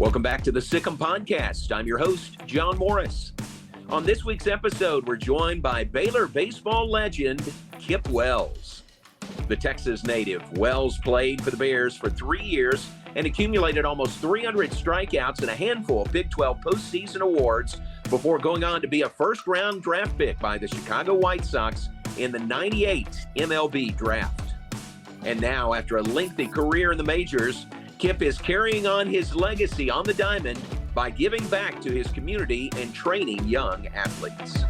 Welcome back to the Sic Em Podcast. I'm your host, John Morris. On this week's episode, we're joined by Baylor baseball legend, Kip Wells. The Texas native, Wells played for the Bears for 3 years and accumulated almost 300 strikeouts and a handful of Big 12 postseason awards before going on to be a first-round draft pick by the Chicago White Sox in the '98 MLB Draft. And now, after a lengthy career in the majors, Kip is carrying on his legacy on the diamond by giving back to his community and training young athletes.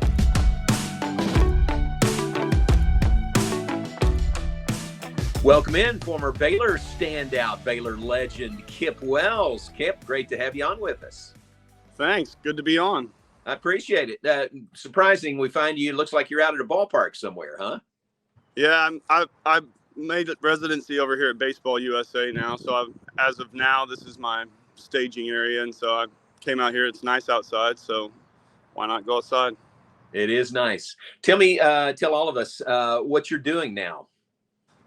Welcome in former Baylor standout, Baylor legend, Kip Wells. Kip, great to have you on with us. Thanks. Good to be on. I appreciate it. Surprising we find you, looks like you're out at a ballpark somewhere, huh? Yeah, I've made residency over here at Baseball USA now. So as of now, this is my staging area. And so I came out here. It's nice outside. So why not go outside? It is nice. Tell all of us what you're doing now.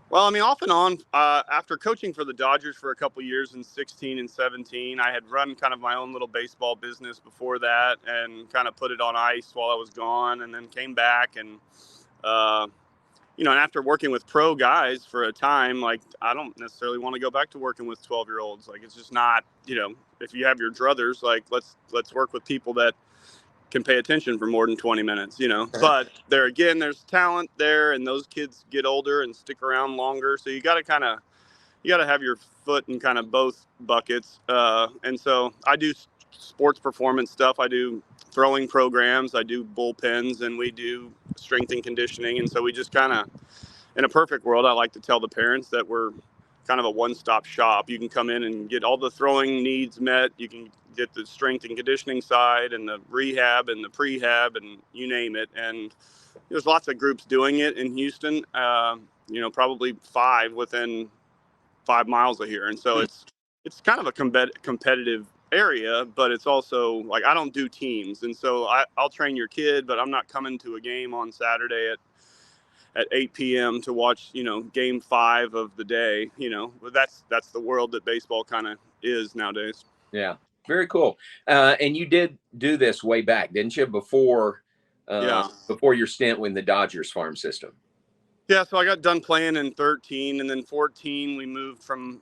Well, I mean, off and on, after coaching for the Dodgers for a couple years in 16 and 17, I had run kind of my own little baseball business before that and kind of put it on ice while I was gone, and then came back and, and after working with pro guys for a time, like, I don't necessarily want to go back to working with 12-year-olds. Like, it's just not, if you have your druthers, like, let's work with people that can pay attention for more than 20 minutes, but there again, there's talent there, and those kids get older and stick around longer. So you got to have your foot in kind of both buckets. And so I do sports performance stuff. I do throwing programs. I do bullpens, and we do strength and conditioning. And so we just kind of, in a perfect world, I like to tell the parents that we're kind of a one-stop shop. You can come in and get all the throwing needs met. You can get the strength and conditioning side and the rehab and the prehab and you name it. And there's lots of groups doing it in Houston, probably 5 within 5 miles of here. And so it's kind of a competitive area, but it's also like, I don't do teams. And so I'll train your kid, but I'm not coming to a game on Saturday at 8 p.m. to watch, game 5 of the day, but that's the world that baseball kind of is nowadays. Yeah. Very cool. And you did do this way back, didn't you? Before your stint with the Dodgers farm system. Yeah. So I got done playing in 13, and then 14, we moved from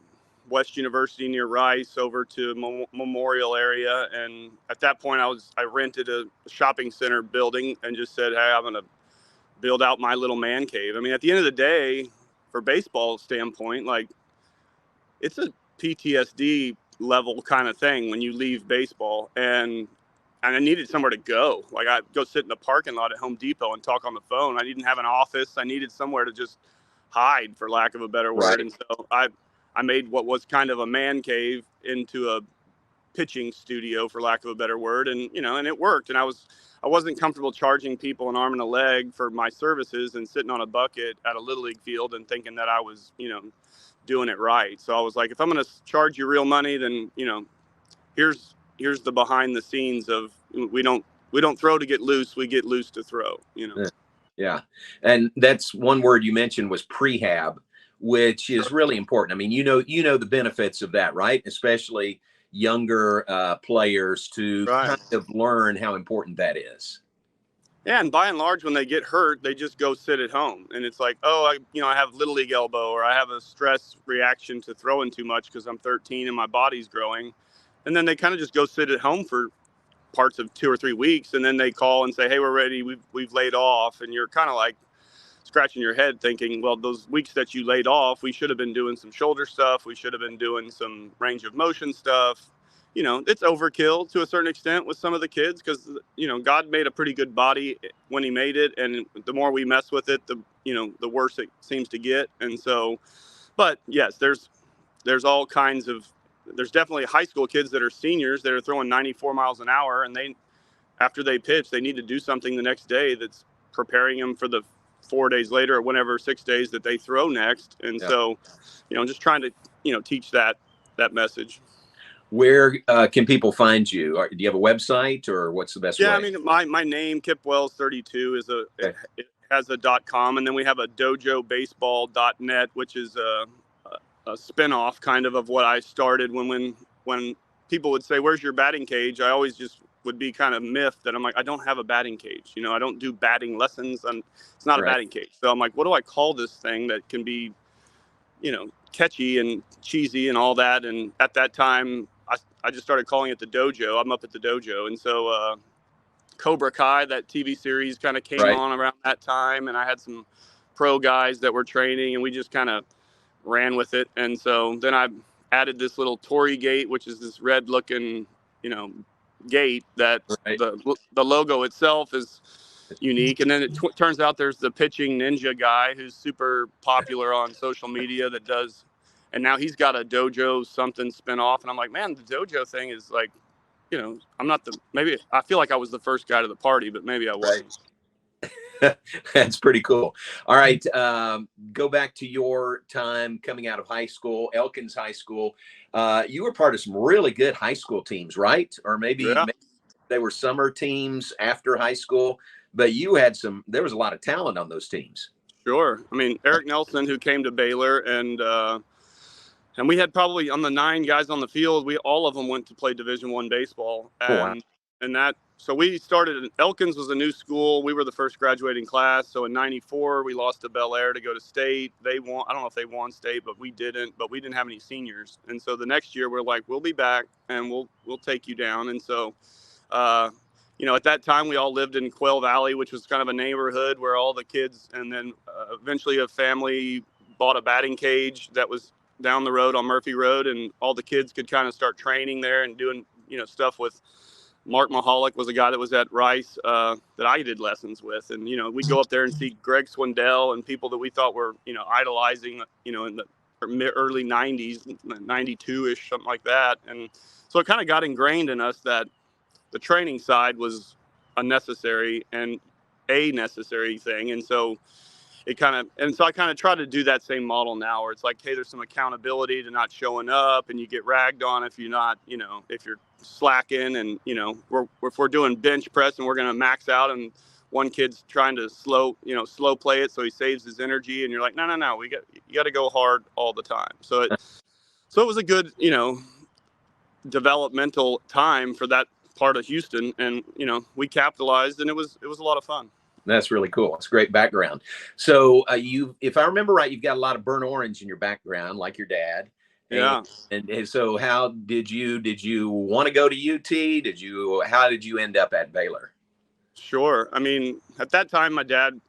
West University near Rice over to Memorial area. And at that point I rented a shopping center building and just said, hey, I'm going to build out my little man cave. I mean, at the end of the day, for baseball standpoint, like, it's a PTSD level kind of thing when you leave baseball, and I needed somewhere to go. Like, I'd go sit in the parking lot at Home Depot and talk on the phone. I didn't have an office. I needed somewhere to just hide, for lack of a better word. Right. And so I made what was kind of a man cave into a pitching studio, for lack of a better word. And, and it worked. And I wasn't comfortable charging people an arm and a leg for my services and sitting on a bucket at a Little League field and thinking that I was, doing it right. So I was like, if I'm going to charge you real money, then, here's the behind the scenes of, we don't throw to get loose. We get loose to throw, Yeah. And that's one word you mentioned was prehab, which is really important. I mean, the benefits of that, right? Especially younger players to kind of learn how important that is. Yeah, and by and large, when they get hurt, they just go sit at home. And it's like, oh, I have Little League elbow, or I have a stress reaction to throwing too much because I'm 13 and my body's growing. And then they kind of just go sit at home for parts of 2 or 3 weeks. And then they call and say, hey, we're ready. We've laid off. And you're kind of like scratching your head thinking, well, those weeks that you laid off, we should have been doing some shoulder stuff. We should have been doing some range of motion stuff. It's overkill to a certain extent with some of the kids because, God made a pretty good body when he made it. And the more we mess with it, the worse it seems to get. And so, but yes, there's all kinds of, there's definitely high school kids that are seniors that are throwing 94 miles an hour. And after they pitch, they need to do something the next day that's preparing them for the 4 days later or whenever 6 days that they throw next. And so, just trying to, teach that message. Where can people find you? Do you have a website, or what's the best way? Yeah, I mean, my name, Kip Wells 32, it has a .com, and then we have a dojobaseball.net, which is a spinoff kind of what I started when people would say, "Where's your batting cage?" I always just would be kind of miffed that I'm like, I don't have a batting cage. I don't do batting lessons. It's not a Right. batting cage. So I'm like, what do I call this thing that can be, catchy and cheesy and all that? And at that time, I just started calling it the dojo. I'm up at the dojo. And so Cobra Kai, that TV series, kind of came Right. on around that time. And I had some pro guys that were training, and we just kind of ran with it. And so then I added this little Torii gate, which is this red looking, gate that Right. the logo itself is unique. And then it turns out there's the pitching ninja guy who's super popular on social media that does, and now he's got a dojo something spin off. And I'm like, man, the dojo thing is like, I'm not maybe I feel like I was the first guy to the party, but maybe I wasn't. Right. That's pretty cool. All right. Go back to your time coming out of high school, Elkins High School. You were part of some really good high school teams, right? Or maybe they were summer teams after high school, but there was a lot of talent on those teams. Sure. I mean, Eric Nelson, who came to Baylor, and we had probably on the 9 guys on the field, all of them went to play Division I baseball. So we started, Elkins was a new school. We were the first graduating class. So in 94, we lost to Bel Air to go to state. They won. I don't know if they won state, but we didn't have any seniors. And so the next year we're like, we'll be back and we'll take you down. And so, at that time we all lived in Quail Valley, which was kind of a neighborhood where all the kids, and then eventually a family bought a batting cage that was down the road on Murphy Road, and all the kids could kind of start training there and doing, stuff with Mark Mahalik was a guy that was at Rice that I did lessons with. And, we'd go up there and see Greg Swindell and people that we thought were, idolizing, in the early 90s, 92-ish, something like that. And so it kind of got ingrained in us that the training side was a necessary thing. And so I kind of try to do that same model now, where it's like, hey, there's some accountability to not showing up, and you get ragged on if you're not, if you're slacking, and if we're doing bench press and we're going to max out, and one kid's trying to slow play it so he saves his energy, and you're like, no, you got to go hard all the time. So it was a good, developmental time for that part of Houston, and we capitalized, and it was a lot of fun. That's really cool. It's a great background. So if I remember right, you've got a lot of burnt orange in your background, like your dad. Yeah. And so how did you want to go to UT? How did you end up at Baylor? Sure. I mean, at that time, my dad,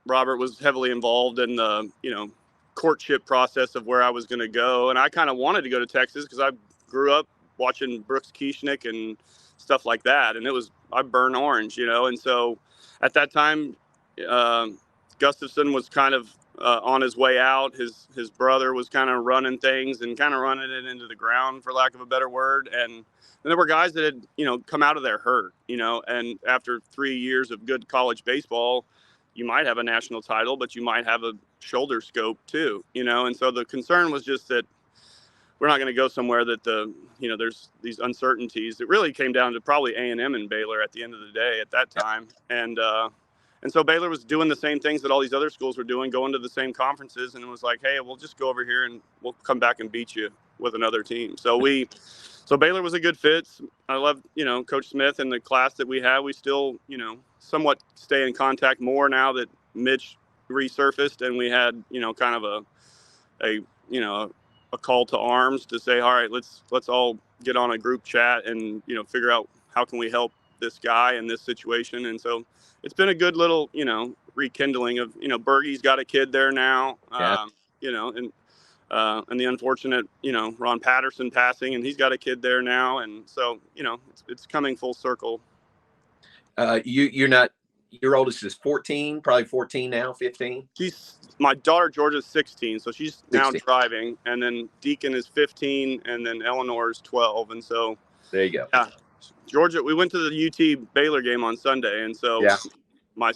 Robert, was heavily involved in the, courtship process of where I was going to go. And I kind of wanted to go to Texas because I grew up watching Brooks Kieschnick and stuff like that. And I burned orange, and so at that time, Gustafson was kind of on his way out. His brother was kind of running things and kind of running it into the ground, for lack of a better word. And there were guys that had, come out of there hurt, and after 3 years of good college baseball, you might have a national title, but you might have a shoulder scope too, And so the concern was just that we're not going to go somewhere that there's these uncertainties. It really came down to probably A&M and Baylor at the end of the day at that time. And so Baylor was doing the same things that all these other schools were doing, going to the same conferences, and it was like, hey, we'll just go over here and we'll come back and beat you with another team. So Baylor was a good fit. I love, Coach Smith and the class that we had. We still, somewhat stay in contact more now that Mitch resurfaced, and we had, kind of a call to arms to say, all right, let's all get on a group chat and, figure out how can we help this guy in this situation. And so it's been a good little, rekindling of, Bergie's got a kid there now, Yeah. And the unfortunate, Ron Patterson passing, and he's got a kid there now. And so, it's coming full circle. Your oldest is 14, probably 14 now, 15. My daughter, Georgia's 16. So she's 16. now driving, and then Deacon is 15, and then Eleanor is 12. And so there you go. Yeah, Georgia, we went to the UT Baylor game on Sunday. And so my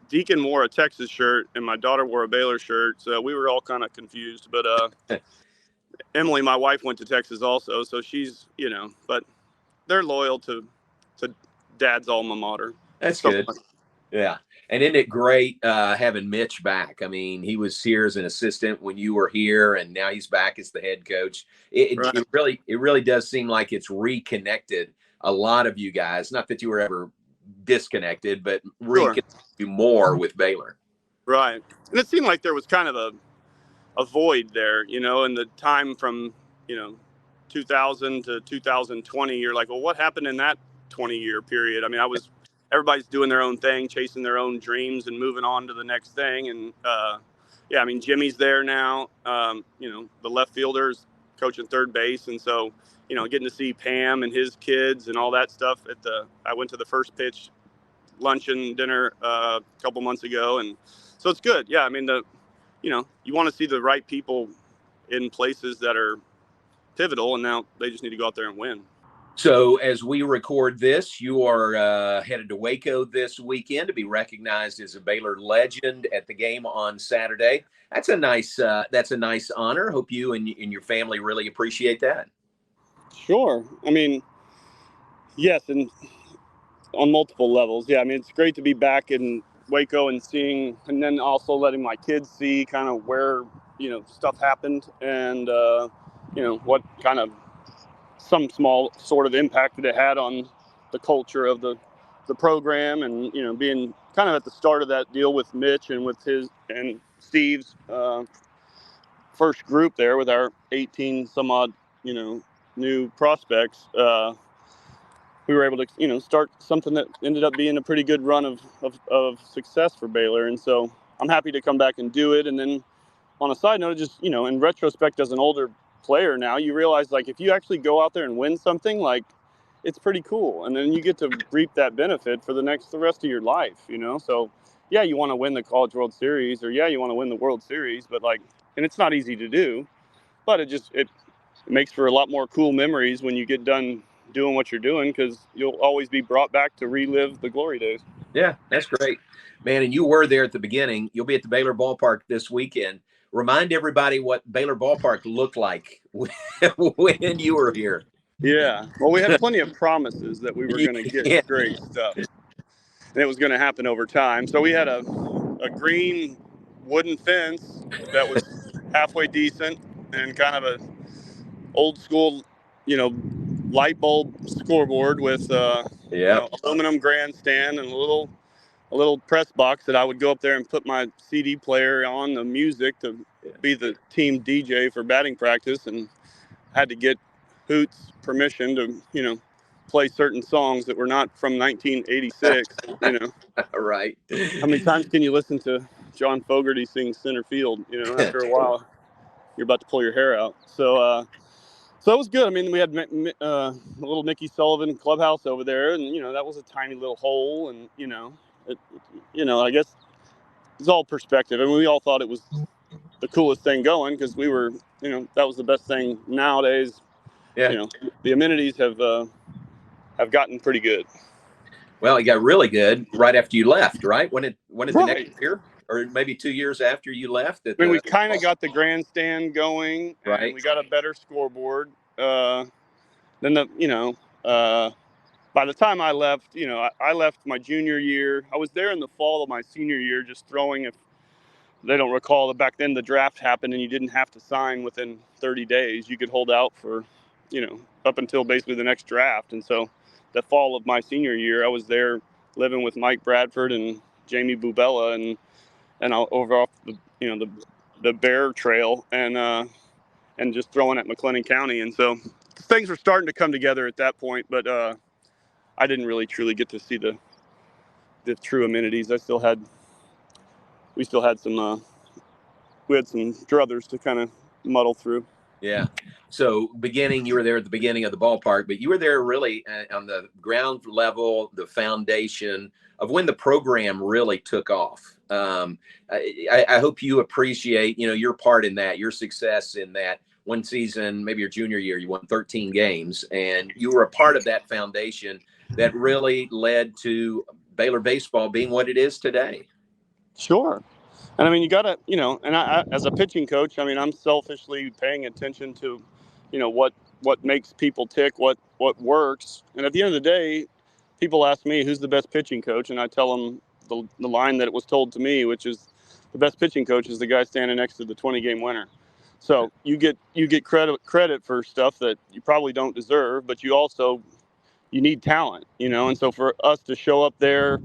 Deacon wore a Texas shirt and my daughter wore a Baylor shirt. So we were all kind of confused, but Emily, my wife, went to Texas also. So she's, but they're loyal to dad's alma mater. That's good. Yeah. And isn't it great having Mitch back? I mean, he was here as an assistant when you were here, and now he's back as the head coach. Right. It really does seem like it's reconnected a lot of you guys. Not that you were ever disconnected, but Sure. reconnected more with Baylor. Right. And it seemed like there was kind of a void there, in the time from, 2000 to 2020. You're like, well, what happened in that 20-year period? I mean, everybody's doing their own thing, chasing their own dreams and moving on to the next thing. And I mean, Jimmy's there now. The left fielder's coaching third base. And so, getting to see Pam and his kids and all that stuff I went to the first pitch luncheon dinner a couple months ago. And so it's good. Yeah. I mean, you want to see the right people in places that are pivotal, and now they just need to go out there and win. So as we record this, you are headed to Waco this weekend to be recognized as a Baylor legend at the game on Saturday. That's a nice honor. Hope you and your family really appreciate that. Sure. I mean, yes, and on multiple levels. Yeah, I mean, it's great to be back in Waco and seeing, and then also letting my kids see kind of where, stuff happened and, what kind of some small sort of impact that it had on the culture of the program, and being kind of at the start of that deal with Mitch and with his and Steve's first group there with our 18 some odd new prospects. We were able to start something that ended up being a pretty good run of success for Baylor, and so I'm happy to come back and do it. And then on a side note, just in retrospect, as an older player now, you realize, like, if you actually go out there and win something, like, it's pretty cool, and then you get to reap that benefit for the rest of your life. So yeah, you want to win the College World Series, or yeah, you want to win the World Series, but and it's not easy to do, but it makes for a lot more cool memories when you get done doing what you're doing, because you'll always be brought back to relive the glory days. Yeah, that's great, man. And you were there at the beginning. You'll be at the Baylor ballpark this weekend. Remind everybody what Baylor ballpark looked like when you were here. Yeah. Well, we had plenty of promises that we were going to get great stuff, and it was going to happen over time. So we had a green wooden fence that was halfway decent, and kind of a old school, light bulb scoreboard with aluminum grandstand and a little press box that I would go up there and put my CD player on the music to be the team DJ for batting practice, and had to get Hoot's permission to play certain songs that were not from 1986. Right. How many times can you listen to John Fogerty sing center field? After a while you're about to pull your hair out. So it was good. I mean, we had a little Mickey Sullivan clubhouse over there, and that was a tiny little hole, and I guess it's all perspective. I mean, we all thought it was the coolest thing going, because we were, that was the best thing. Nowadays, yeah, the amenities have gotten pretty good. Well, it got really good right after you left, right? When it Right. The next year, or maybe 2 years after you left. We kind of got the grandstand going, and right. we got a better scoreboard. Then by the time I left, I left my junior year. I was there in the fall of my senior year, just throwing. If they don't recall, that back then the draft happened and you didn't have to sign within 30 days. You could hold out for, up until basically the next draft. And so the fall of my senior year, I was there living with Mike Bradford and Jamie Bubella and over off the Bear Trail, and just throwing at McLennan County. And so things were starting to come together at that point, but I didn't really truly get to see the true amenities. We still had some druthers to kind of muddle through. Yeah. So you were there at the beginning of the ballpark, but you were there really on the ground level, the foundation of when the program really took off. I hope you appreciate, your part in that, your success in that. One season, maybe your junior year, you won 13 games, and you were a part of that foundation that really led to Baylor baseball being what it is today. Sure. And I mean, you got to, and I, as a pitching coach, I mean, I'm selfishly paying attention to, what makes people tick, what works. And at the end of the day, people ask me, who's the best pitching coach? And I tell them the line that it was told to me, which is the best pitching coach is the guy standing next to the 20-game winner. So you get credit for stuff that you probably don't deserve, but you need talent, And so for us to show up there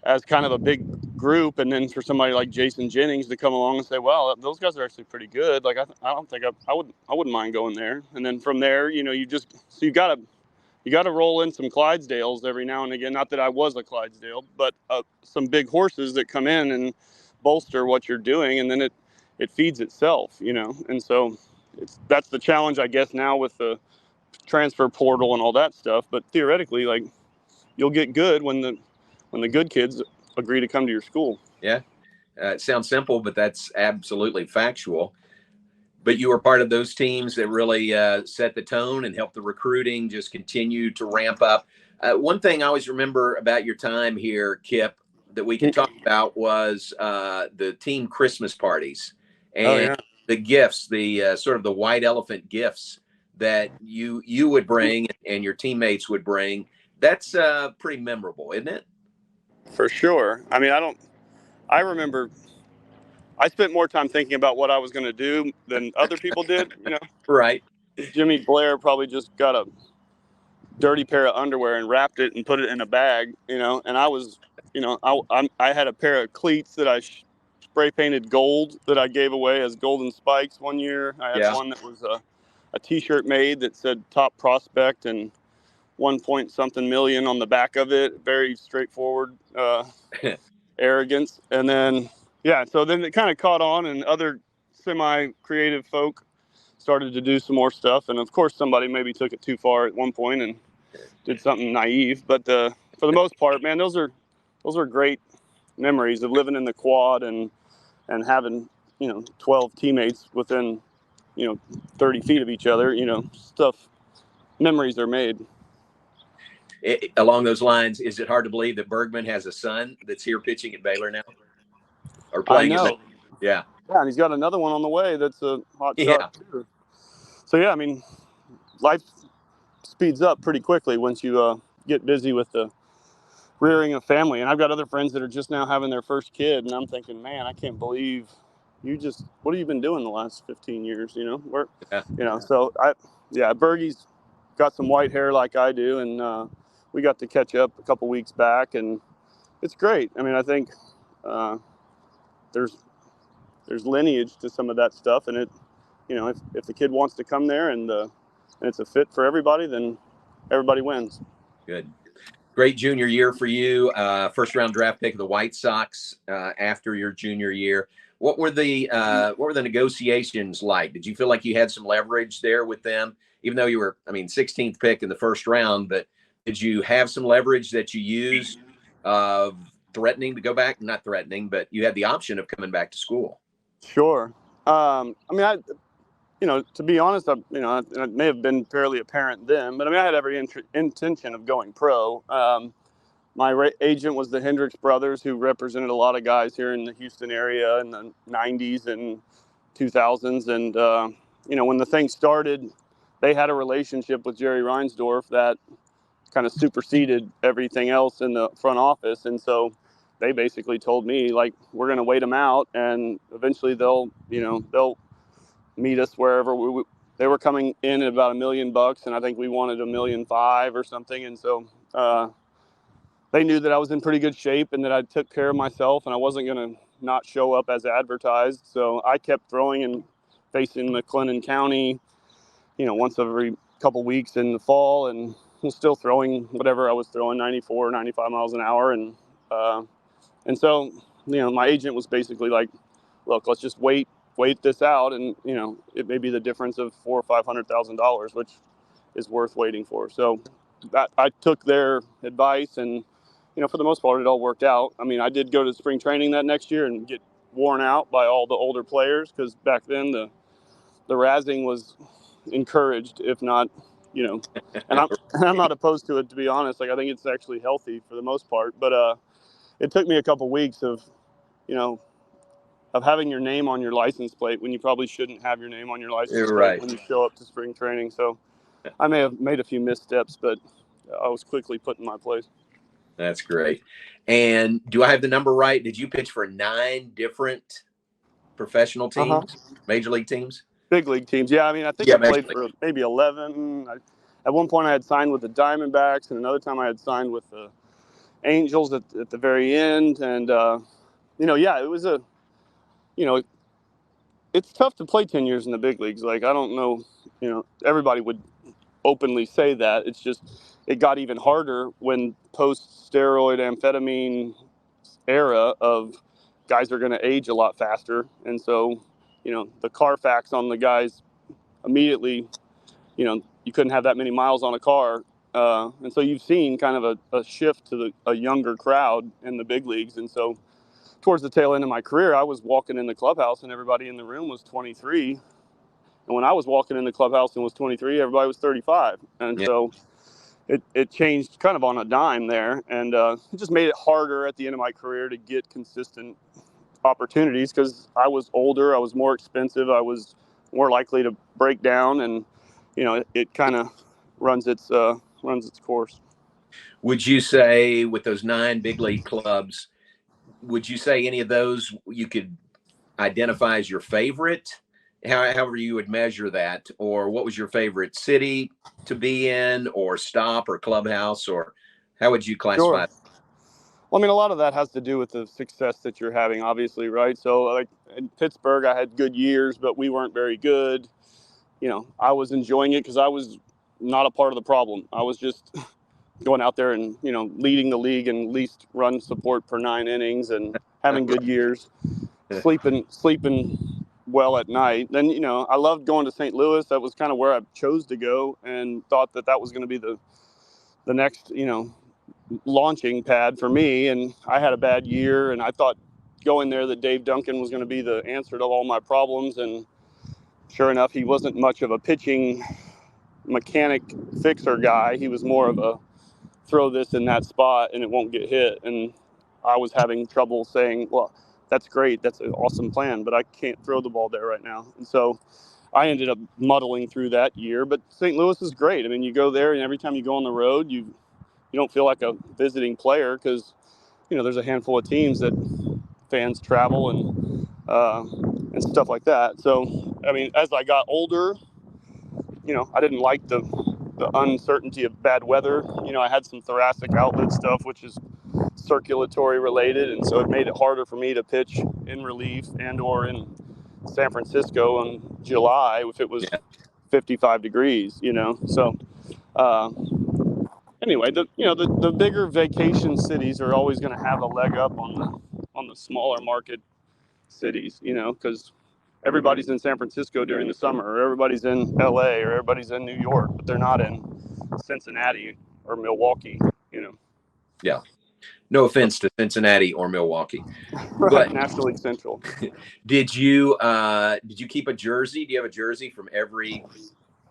as kind of a big group, and then for somebody like Jason Jennings to come along and say, well, those guys are actually pretty good. Like, I don't think I wouldn't mind going there. And then from there, you got to roll in some Clydesdales every now and again. Not that I was a Clydesdale, but some big horses that come in and bolster what you're doing. And then it feeds itself, And so that's the challenge, I guess, now with the transfer portal and all that stuff. But theoretically, like, you'll get good when the good kids agree to come to your school. Yeah. It sounds simple, but that's absolutely factual. But you were part of those teams that really set the tone and helped the recruiting just continue to ramp up. One thing I always remember about your time here, Kip, that we could talk about was the team Christmas parties and the gifts, the sort of the white elephant gifts that you would bring and your teammates would bring. That's pretty memorable, isn't it? For sure. I mean, I remember I spent more time thinking about what I was going to do than other people did, Right. Jimmy Blair probably just got a dirty pair of underwear and wrapped it and put it in a bag, and I was, I had a pair of cleats that I spray painted gold that I gave away as golden spikes one year. I had one that was a t-shirt made that said top prospect and 1 point something million on the back of it. Very straightforward arrogance. And then, so then it kind of caught on, and other semi-creative folk started to do some more stuff. And of course, somebody maybe took it too far at one point and did something naive. But for the most part, man, those are great memories of living in the quad and having 12 teammates within 30 feet of each other. Memories are made. Along those lines, is it hard to believe that Bergman has a son that's here pitching at Baylor now, or playing? I know. Yeah, and he's got another one on the way that's a hot shot too. So I mean, life speeds up pretty quickly once you get busy with the rearing a family. And I've got other friends that are just now having their first kid, and I'm thinking, man, I can't believe what have you been doing the last 15 years? So Bergie's got some white hair like I do, and we got to catch up a couple weeks back, and it's great. I mean, I think there's lineage to some of that stuff, and if the kid wants to come there and it's a fit for everybody, then everybody wins. Good. Great junior year for you. First round draft pick of the White Sox after your junior year. What were the negotiations like? Did you feel like you had some leverage there with them, even though you were, 16th pick in the first round? But did you have some leverage that you used of threatening to go back? Not threatening, but you had the option of coming back to school. Sure. To be honest, it may have been fairly apparent then, but I had every intention of going pro. My agent was the Hendricks brothers, who represented a lot of guys here in the Houston area in the 90s and 2000s. And, when the thing started, they had a relationship with Jerry Reinsdorf that kind of superseded everything else in the front office. And so they basically told me, like, we're going to wait them out, and eventually they'll meet us wherever they were coming in at about $1 million, and I think we wanted $1.5 million or something. And so they knew that I was in pretty good shape and that I took care of myself, and I wasn't going to not show up as advertised. So I kept throwing and facing McLennan County, once every couple weeks in the fall, and was still throwing whatever I was throwing, 94, 95 miles an hour. And so, my agent was basically like, look, let's just wait this out, and it may be the difference of $400,000 or $500,000, which is worth waiting for. So that I took their advice, and for the most part, it all worked out. I did go to spring training that next year and get worn out by all the older players, because back then the razzing was encouraged, if not, and I'm not opposed to it, to be honest. Like, I think it's actually healthy for the most part. But it took me a couple weeks of having your name on your license plate when you probably shouldn't have your name on your license plate when you show up to spring training. So I may have made a few missteps, but I was quickly put in my place. That's great. And do I have the number right? Did you pitch for 9 different professional teams, major league teams? Big league teams. Yeah, I mean, I think I played for maybe 11. At one point, I had signed with the Diamondbacks, and another time I had signed with the Angels at the very end. And, it was it's tough to play 10 years in the big leagues. Like, I don't know, everybody would openly say that. It's just, it got even harder when post-steroid amphetamine era of guys are going to age a lot faster. And so, the Carfax on the guys immediately, you couldn't have that many miles on a car. And so you've seen kind of a shift to a younger crowd in the big leagues. And so towards the tail end of my career, I was walking in the clubhouse and everybody in the room was 23. And when I was walking in the clubhouse and was 23, everybody was 35. And so it changed kind of on a dime there. And it just made it harder at the end of my career to get consistent opportunities because I was older, I was more expensive, I was more likely to break down, and it kind of runs its course. Would you say with those 9 big league clubs, would you say any of those you could identify as your favorite? However you would measure that, or what was your favorite city to be in, or stop, or clubhouse, or how would you classify it? Well, I mean, a lot of that has to do with the success that you're having, obviously, right? So, like in Pittsburgh, I had good years, but we weren't very good. I was enjoying it because I was not a part of the problem. I was just going out there and, leading the league in least run support per 9 innings and having good years, sleeping well at night. Then, I loved going to St. Louis. That was kind of where I chose to go and thought that was going to be the next, launching pad for me. And I had a bad year, and I thought going there that Dave Duncan was going to be the answer to all my problems. And sure enough, he wasn't much of a pitching mechanic fixer guy. He was more of a throw this in that spot and it won't get hit. And I was having trouble saying, well, that's great, that's an awesome plan, but I can't throw the ball there right now. And so I ended up muddling through that year. But St. Louis is great. I mean, you go there, and every time you go on the road, you don't feel like a visiting player because, there's a handful of teams that fans travel and stuff like that. So, I mean, as I got older, I didn't like the uncertainty of bad weather. I had some thoracic outlet stuff, which is circulatory related, and so it made it harder for me to pitch in relief and or in San Francisco in July if it was 55 degrees. So anyway, the bigger vacation cities are always going to have a leg up on the smaller market cities, because everybody's in San Francisco during the summer, or everybody's in LA, or everybody's in New York, but they're not in Cincinnati or Milwaukee, Yeah. No offense to Cincinnati or Milwaukee. Right, but National League Central. Did you keep a jersey? Do you have a jersey from every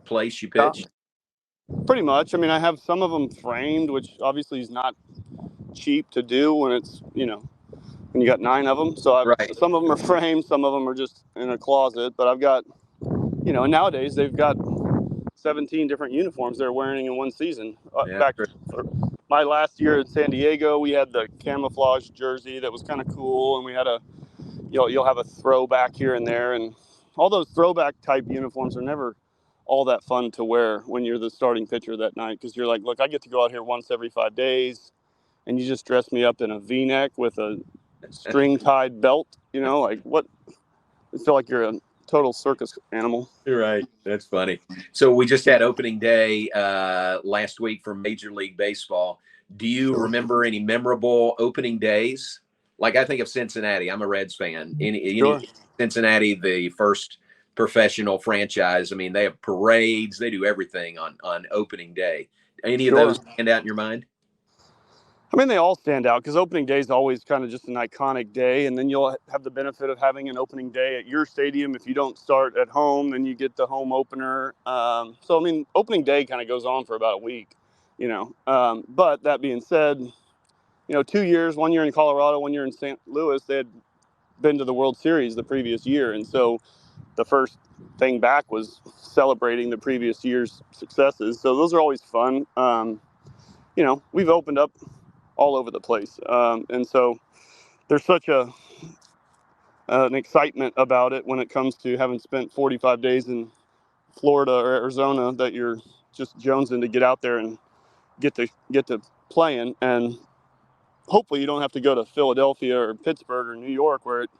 place you pitched? Pretty much. I mean, I have some of them framed, which obviously is not cheap to do when it's, when you got 9 of them. So some of them are framed, some of them are just in a closet, but I've got, and nowadays they've got 17 different uniforms they're wearing in one season. Back for my last year in San Diego, we had the camouflage jersey that was kind of cool, and we had you'll have a throwback here and there, and all those throwback type uniforms are never all that fun to wear when you're the starting pitcher that night, because you're like, look, I get to go out here once every 5 days, and you just dress me up in a V-neck with a string tied belt, like what? I feel like you're a total circus animal. You're right. That's funny. So we just had opening day last week for Major League Baseball. Do you remember any memorable opening days? Like, I think of Cincinnati. I'm a Reds fan. Any Cincinnati, the first professional franchise. I mean, they have parades. They do everything on opening day. Any of those stand out in your mind? I mean, they all stand out because opening day is always kind of just an iconic day, and then you'll have the benefit of having an opening day at your stadium. If you don't start at home, then you get the home opener. So, I mean, opening day kind of goes on for about a week, But that being said, 2 years, 1 year in Colorado, 1 year in St. Louis, they had been to the World Series the previous year, and so the first thing back was celebrating the previous year's successes. So those are always fun. We've opened up all over the place. And so there's such an excitement about it when it comes to having spent 45 days in Florida or Arizona that you're just jonesing to get out there and get to playing. And hopefully you don't have to go to Philadelphia or Pittsburgh or New York where it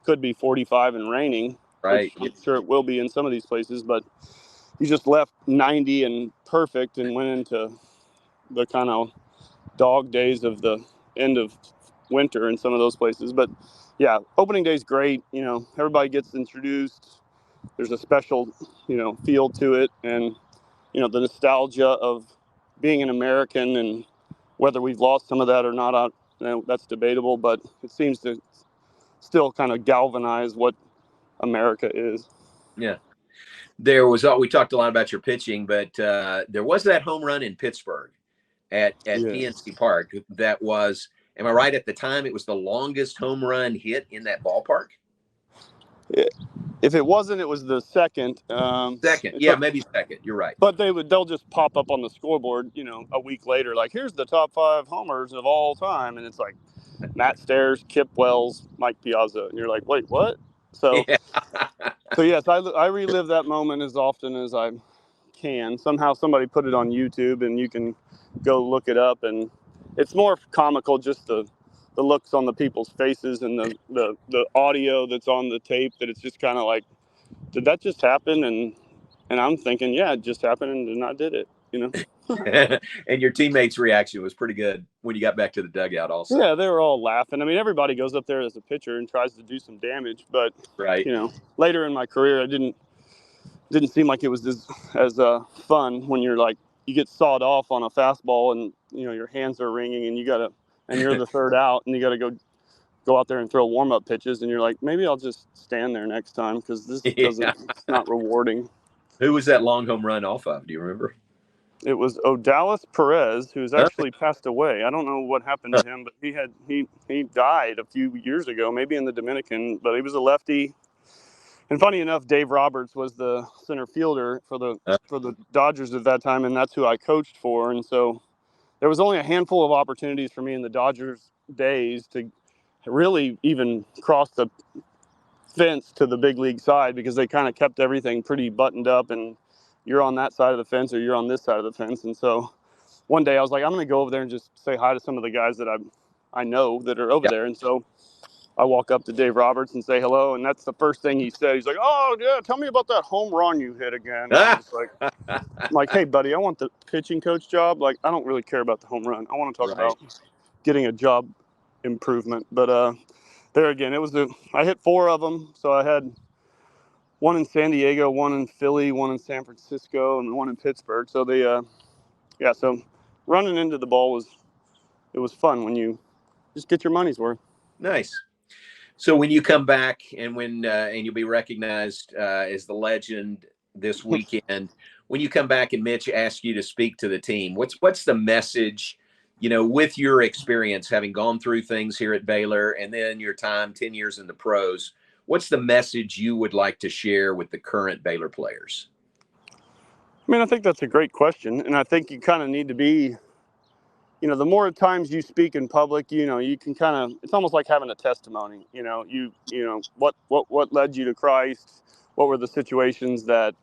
could be 45 and raining, Right. which I'm sure it will be in some of these places. But you just left 90 and perfect and went into the kind of dog days of the end of winter in some of those places. But yeah, opening day is great. Everybody gets introduced. There's a special, feel to it. And, the nostalgia of being an American, and whether we've lost some of that or not, that's debatable, but it seems to still kind of galvanize what America is. Yeah. We talked a lot about your pitching, but there was that home run in Pittsburgh at Yes. PNC Park. That was, am I right? At the time, it was the longest home run hit in that ballpark. If it wasn't, it was the second. Second. Yeah, maybe second. You're right. But they'll just pop up on the scoreboard, a week later, like, here's the top 5 homers of all time. And it's like Matt Stairs, Kip Wells, Mike Piazza. And you're like, wait, what? So, Yeah. So yes, I relive that moment as often as I can. Somehow somebody put it on YouTube and you can go look it up. And it's more comical, just the looks on the people's faces and the audio that's on the tape, that it's just kind of like, did that just happen? And I'm thinking, yeah, it just happened and I did it, And your teammates' reaction was pretty good when you got back to the dugout also. Yeah, they were all laughing. I mean, everybody goes up there as a pitcher and tries to do some damage, but right. Later in my career, I didn't seem like it was as fun when you're like, you get sawed off on a fastball and your hands are ringing and you're the third out and you got to go out there and throw warm-up pitches, and you're like, maybe I'll just stand there next time because this it's not rewarding. Who was that long home run off of? Do you remember? It was Odalis Perez, who's actually passed away. I don't know what happened to him, but he died a few years ago, maybe in the Dominican, but he was a lefty. And funny enough, Dave Roberts was the center fielder for the Dodgers at that time, and that's who I coached for. And so there was only a handful of opportunities for me in the Dodgers days to really even cross the fence to the big league side, because they kind of kept everything pretty buttoned up, and you're on that side of the fence or you're on this side of the fence. And so one day I was like, I'm going to go over there and just say hi to some of the guys that I know that are over there. And so I walk up to Dave Roberts and say hello, and that's the first thing he said. He's like, "Oh yeah, tell me about that home run you hit again." I'm like, "Hey buddy, I want the pitching coach job. Like, I don't really care about the home run. I want to talk about getting a job improvement." But there again, I hit 4 of them. So I had one in San Diego, one in Philly, one in San Francisco, and one in Pittsburgh. So so running into the ball was fun when you just get your money's worth. Nice. So when you come back and you'll be recognized as the legend this weekend, when you come back and Mitch asks you to speak to the team, what's the message, with your experience, having gone through things here at Baylor and then your time 10 years in the pros, what's the message you would like to share with the current Baylor players? I mean, I think that's a great question. And I think you kind of need to be, the more times you speak in public, you can kind of, it's almost like having a testimony, what led you to Christ? What were the situations that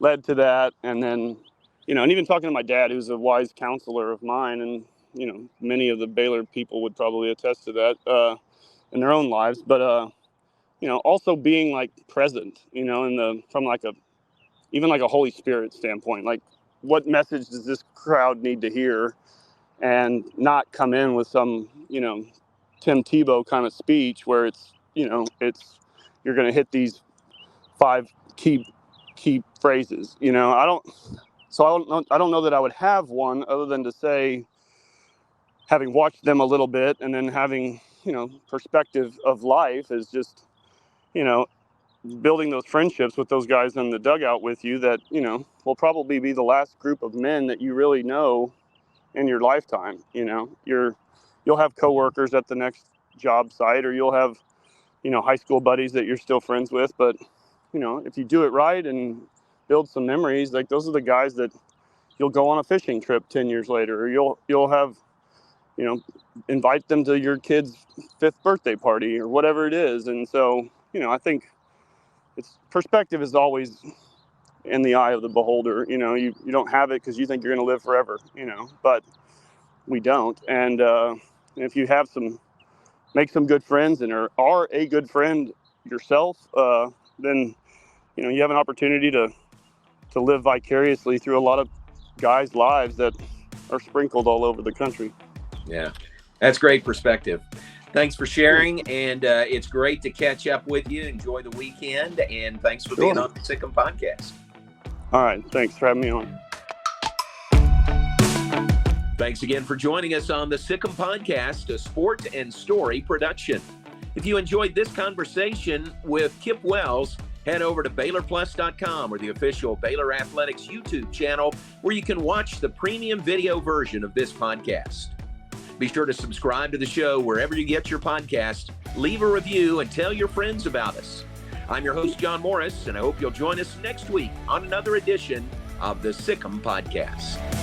led to that? And then, and even talking to my dad, who's a wise counselor of mine, and, many of the Baylor people would probably attest to that in their own lives. But, also being like present, from like even like a Holy Spirit standpoint, like what message does this crowd need to hear? And not come in with some, Tim Tebow kind of speech where it's you're going to hit these 5 key phrases. I don't know that I would have one other than to say, having watched them a little bit and then having, perspective of life, is just, building those friendships with those guys in the dugout with you that, will probably be the last group of men that you really know in your lifetime. You'll have coworkers at the next job site, or you'll have, high school buddies that you're still friends with. But, if you do it right and build some memories, like those are the guys that you'll go on a fishing trip 10 years later, or you'll have, invite them to your kid's 5th birthday party or whatever it is. And so, I think perspective is always in the eye of the beholder. You don't have it because you think you're going to live forever, but we don't. And if you make some good friends and are a good friend yourself, then, you have an opportunity to live vicariously through a lot of guys' lives that are sprinkled all over the country. Yeah, that's great perspective. Thanks for sharing, and it's great to catch up with you. Enjoy the weekend, and thanks for being on the Sic Em Podcast. All right, thanks for having me on. Thanks again for joining us on the Sic Em Podcast, a sport and story production. If you enjoyed this conversation with Kip Wells, head over to BaylorPlus.com or the official Baylor Athletics YouTube channel, where you can watch the premium video version of this podcast. Be sure to subscribe to the show wherever you get your podcast, leave a review, and tell your friends about us. I'm your host, John Morris, and I hope you'll join us next week on another edition of the Sic Em Podcast.